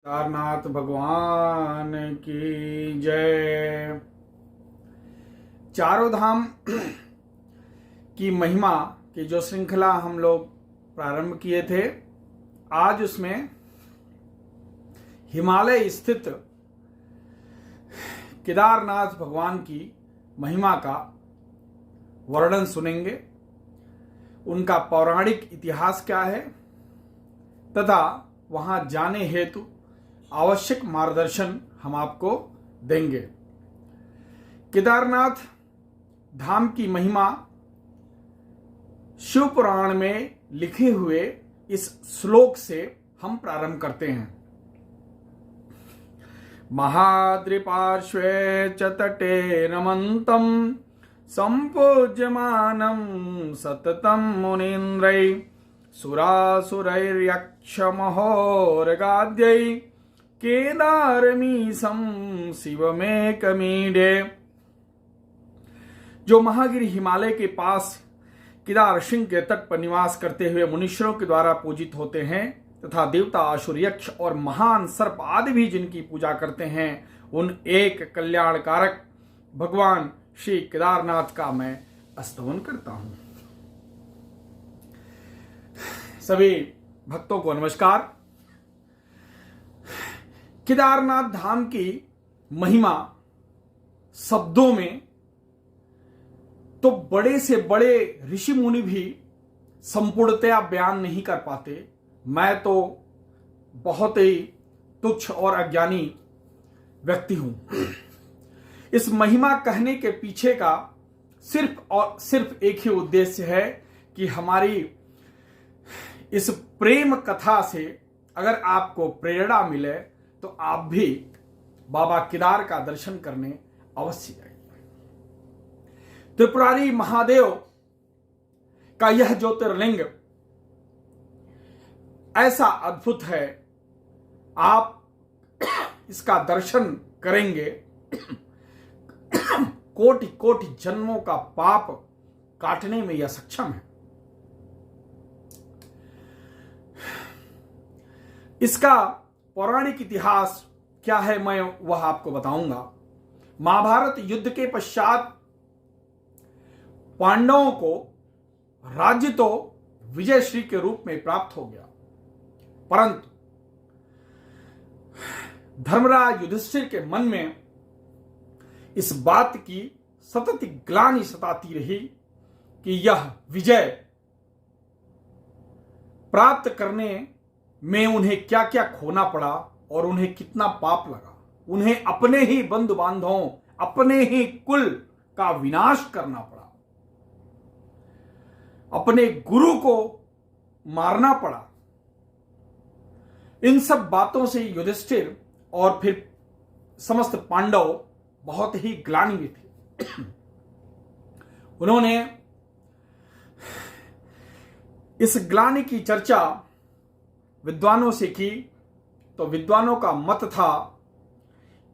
केदारनाथ भगवान की जय। चारों धाम की महिमा की जो श्रृंखला हम लोग प्रारंभ किए थे, आज उसमें हिमालय स्थित केदारनाथ भगवान की महिमा का वर्णन सुनेंगे। उनका पौराणिक इतिहास क्या है तथा वहां जाने हेतु आवश्यक मार्गदर्शन हम आपको देंगे। केदारनाथ धाम की महिमा शिव पुराण में लिखे हुए इस श्लोक से हम प्रारंभ करते हैं। महाद्रिपार्श्वे च तटे रमन्तं सम्पूज्यमानं सततं मुनीन्द्रै सुरासुरैर्यक्षमहोरगाद्यै केदारमीशं शिवमेकमीडे। जो महागिरि हिमालय के पास केदार सिंह के तट पर निवास करते हुए मुनीश्वरों के द्वारा पूजित होते हैं तथा देवता असुर यक्ष और महान सर्प आदि भी जिनकी पूजा करते हैं, उन एक कल्याणकारक भगवान श्री केदारनाथ का मैं स्तवन करता हूं। सभी भक्तों को नमस्कार। केदारनाथ धाम की महिमा शब्दों में तो बड़े से बड़े ऋषि मुनि भी संपूर्णतया बयान नहीं कर पाते। मैं तो बहुत ही तुच्छ और अज्ञानी व्यक्ति हूं। इस महिमा कहने के पीछे का सिर्फ और सिर्फ एक ही उद्देश्य है कि हमारी इस प्रेम कथा से अगर आपको प्रेरणा मिले तो आप भी बाबा केदार का दर्शन करने अवश्य जाइए। त्रिपुरारी महादेव का यह ज्योतिर्लिंग ऐसा अद्भुत है, आप इसका दर्शन करेंगे कोटि कोटि जन्मों का पाप काटने में यह सक्षम है। इसका पौराणिक इतिहास क्या है मैं वह आपको बताऊंगा। महाभारत युद्ध के पश्चात पांडवों को राज्य तो विजयश्री के रूप में प्राप्त हो गया, परंतु धर्मराज युधिष्ठिर के मन में इस बात की सतत ग्लानि सताती रही कि यह विजय प्राप्त करने में उन्हें क्या क्या खोना पड़ा और उन्हें कितना पाप लगा। उन्हें अपने ही बंधु बांधवों, अपने ही कुल का विनाश करना पड़ा, अपने गुरु को मारना पड़ा। इन सब बातों से युधिष्ठिर और फिर समस्त पांडव बहुत ही ग्लानि में थे। उन्होंने इस ग्लानि की चर्चा विद्वानों से की तो विद्वानों का मत था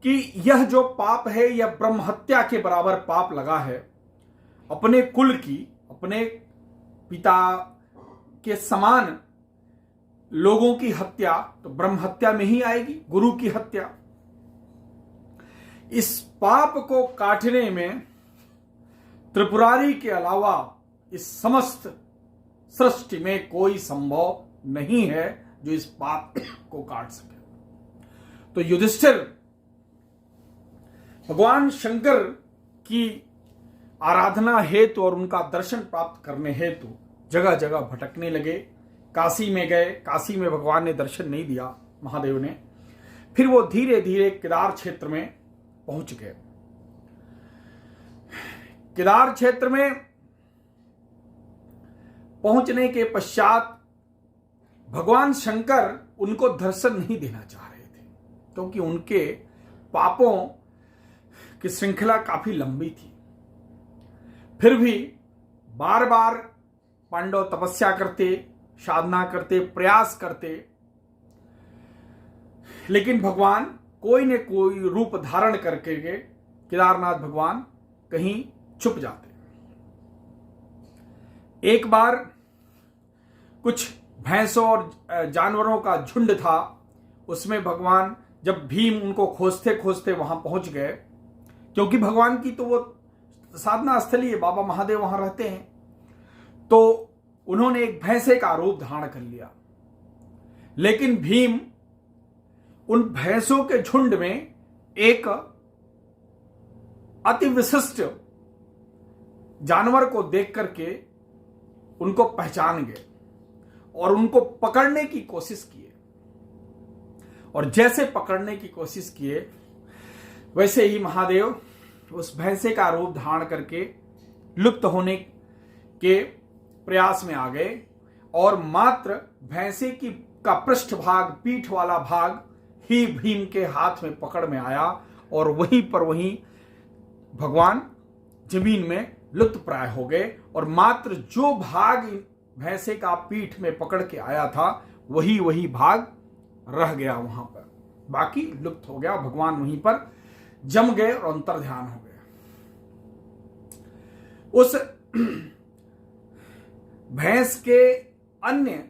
कि यह जो पाप है यह ब्रह्म हत्या के बराबर पाप लगा है। अपने कुल की, अपने पिता के समान लोगों की हत्या तो ब्रह्म हत्या में ही आएगी, गुरु की हत्या। इस पाप को काटने में त्रिपुरारी के अलावा इस समस्त सृष्टि में कोई संभव नहीं है जो इस पाप को काट सके। तो युधिष्ठिर भगवान शंकर की आराधना हेतु और उनका दर्शन प्राप्त करने हेतु जगह जगह भटकने लगे। काशी में गए, काशी में भगवान ने दर्शन नहीं दिया महादेव ने। फिर वो धीरे धीरे केदार क्षेत्र में पहुंच गए। केदार क्षेत्र में पहुंचने के पश्चात भगवान शंकर उनको दर्शन नहीं देना चाह रहे थे, क्योंकि उनके पापों की श्रृंखला काफी लंबी थी। फिर भी बार बार पांडव तपस्या करते, साधना करते, प्रयास करते, लेकिन भगवान कोई न कोई रूप धारण करके केदारनाथ भगवान कहीं छुप जाते। एक बार कुछ भैंसों और जानवरों का झुंड था, उसमें भगवान जब भीम उनको खोजते खोजते वहां पहुंच गए, क्योंकि भगवान की तो वो साधना स्थली है, बाबा महादेव वहां रहते हैं, तो उन्होंने एक भैंसे का रूप धारण कर लिया। लेकिन भीम उन भैंसों के झुंड में एक अति विशिष्ट जानवर को देख करके उनको पहचान गए और उनको पकड़ने की कोशिश किए। और जैसे पकड़ने की कोशिश किए वैसे ही महादेव उस भैंसे का रूप धारण करके लुप्त होने के प्रयास में आ गए और मात्र भैंसे की का पृष्ठभाग, पीठ वाला भाग ही भीम के हाथ में पकड़ में आया और वहीं पर वहीं भगवान जमीन में लुप्त प्राय हो गए। और मात्र जो भाग भैंसे का पीठ में पकड़ के आया था वही भाग रह गया वहां पर, बाकी लुप्त हो गया। भगवान वहीं पर जम गए और अंतर ध्यान हो गए। उस भैंस के अन्य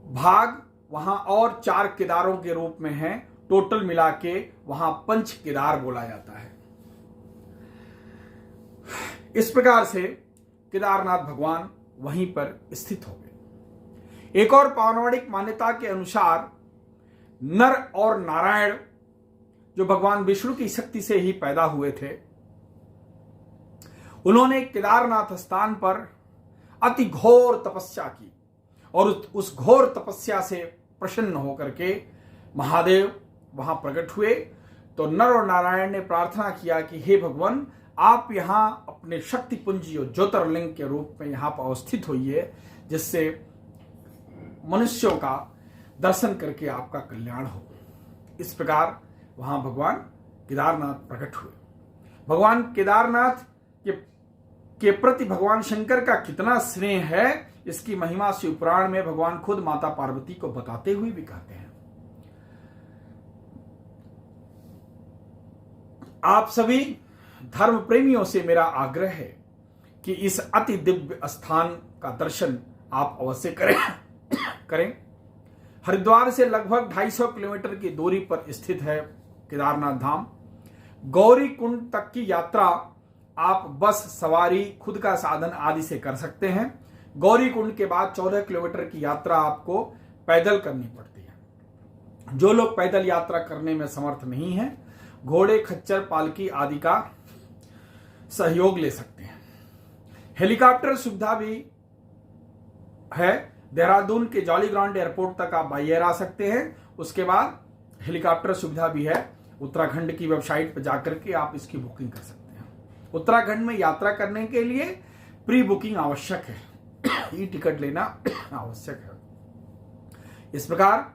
भाग वहां और 4 केदारों के रूप में हैं। टोटल मिला के वहां 5 केदार बोला जाता है। इस प्रकार से केदारनाथ भगवान वहीं पर स्थित हो गए। एक और पौराणिक मान्यता के अनुसार नर और नारायण जो भगवान विष्णु की शक्ति से ही पैदा हुए थे, उन्होंने केदारनाथ स्थान पर अति घोर तपस्या की और उस घोर तपस्या से प्रसन्न होकर के महादेव वहां प्रकट हुए। तो नर और नारायण ने प्रार्थना किया कि हे भगवान, आप यहां अपने शक्ति पुंज ज्योतिर्लिंग के रूप में यहां पर अवस्थित होइए, जिससे मनुष्यों का दर्शन करके आपका कल्याण हो। इस प्रकार वहां भगवान केदारनाथ प्रकट हुए। भगवान केदारनाथ के प्रति भगवान शंकर का कितना स्नेह है, इसकी महिमा शिव पुराण में भगवान खुद माता पार्वती को बताते हुए भी कहते हैं। आप सभी धर्म प्रेमियों से मेरा आग्रह है कि इस अति दिव्य स्थान का दर्शन आप अवश्य करें। हरिद्वार से लगभग 250 किलोमीटर की दूरी पर स्थित है केदारनाथ धाम। गौरी कुंड तक की यात्रा आप बस सवारी, खुद का साधन आदि से कर सकते हैं। गौरी कुंड के बाद 14 किलोमीटर की यात्रा आपको पैदल करनी पड़ती है। जो लोग पैदल यात्रा करने में समर्थ नहीं है, घोड़े, खच्चर, पालकी आदि का सहयोग ले सकते हैं। हेलीकॉप्टर सुविधा भी है। देहरादून के जॉली ग्राउंड एयरपोर्ट तक आप बाय एयर आ सकते हैं। उसके बाद हेलीकॉप्टर सुविधा भी है। उत्तराखंड की वेबसाइट पर जाकर के आप इसकी बुकिंग कर सकते हैं। उत्तराखंड में यात्रा करने के लिए प्री बुकिंग आवश्यक है, ई टिकट लेना आवश्यक है। इस प्रकार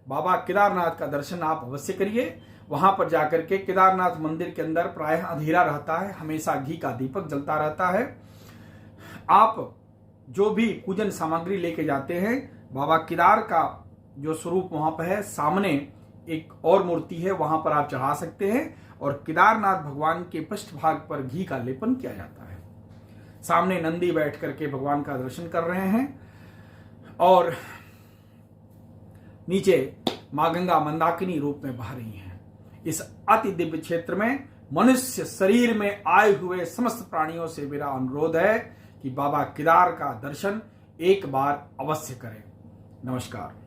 बाबा केदारनाथ का दर्शन आप अवश्य करिए। वहां पर जाकर के केदारनाथ मंदिर के अंदर प्रायः अंधेरा रहता है, हमेशा घी का दीपक जलता रहता है। आप जो भी पूजन सामग्री लेके जाते हैं, बाबा केदार का जो स्वरूप वहां पर है, सामने एक और मूर्ति है, वहां पर आप चढ़ा सकते हैं और केदारनाथ भगवान के पृष्ठभाग पर घी का लेपन किया जाता है। सामने नंदी बैठ करके भगवान का दर्शन कर रहे हैं और नीचे मां गंगा मंदाकिनी रूप में बह रही हैं। इस अति दिव्य क्षेत्र में मनुष्य शरीर में आए हुए समस्त प्राणियों से मेरा अनुरोध है कि बाबा केदार का दर्शन एक बार अवश्य करें। नमस्कार।